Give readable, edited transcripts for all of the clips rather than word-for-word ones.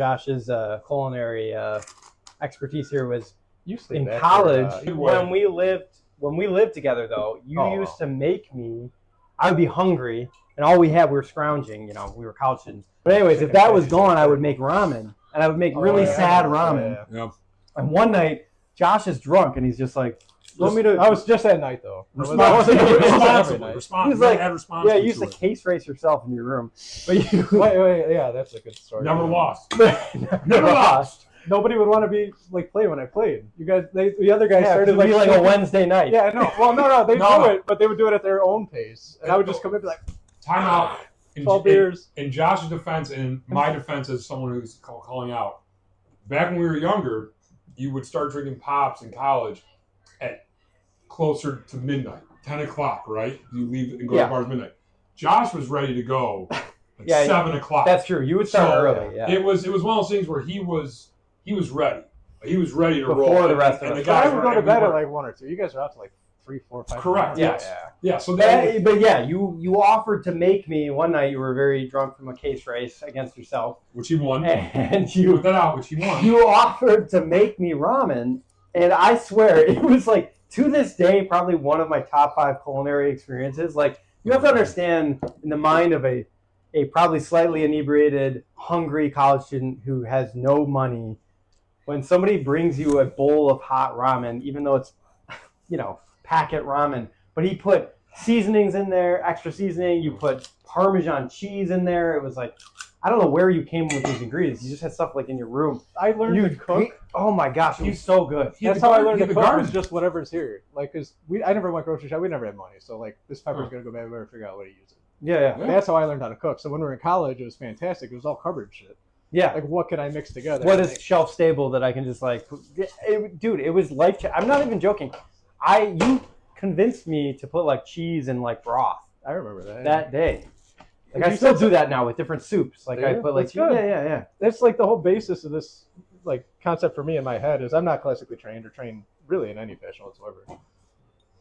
Josh's culinary expertise here was in back college. there, when we lived together, though, you used to make me. I would be hungry, and all we had, we were scrounging. You know, we were college students. But anyways, if that was gone, I would make ramen, and I would make really sad ramen. Yeah. And one night, Josh is drunk, and he's just like, "Want me to?" I was just that night though. Responsible. He's like, "Yeah, you used to case race yourself in your room." But you wait, yeah, that's a good story. Never lost. never lost. Nobody would want to be like play when I played. You guys, the other guys started like a Wednesday night. Yeah, no. Well, no, they do it, but they would do it at their own pace, and I would just come in and be like, time out. 12 beers. In Josh's defense and my defense as someone who's calling out, back when we were younger, you would start drinking pops in college at closer to midnight, 10 o'clock, right? You leave and go to bars midnight. Josh was ready to go at 7 o'clock. That's true. You would start early. Yeah. It was one of those things where he was ready. He was ready to roll. Before the rest of us. I would go to bed at like 1 or 2. You guys are out to like 3, 4, 5. Correct. Yes. Yeah. So you offered to make me one night. You were very drunk from a case race against yourself, which he won. And you put that out, which he won. You offered to make me ramen, and I swear it was like to this day probably one of my top 5 culinary experiences. Like you have to understand in the mind of a probably slightly inebriated, hungry college student who has no money. When somebody brings you a bowl of hot ramen, even though it's, packet ramen, but he put seasonings in there, extra seasoning, you put Parmesan cheese in there. It was like, I don't know where you came with these ingredients. You just had stuff like in your room. I learned to cook. Oh my gosh, it was so good. That's how I learned to cook. Was just whatever's here. Like, cause I never went grocery shop. We never had money. So like, this pepper's gonna go bad. We better figure out a way to use it. Yeah. That's how I learned how to cook. So when we were in college, it was fantastic. It was all cupboard shit. Yeah. Like, what can I mix together? What is shelf stable that I can just like, dude, it was life. I'm not even joking. You convinced me to put like cheese in like broth. I remember that. That day. Like I still do that now with different soups. Like I put like, yeah. That's like the whole basis of this like concept for me in my head is I'm not classically trained or trained really in any fashion whatsoever.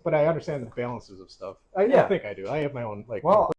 But I understand the balances of stuff. I think I do. I have my own like. Well,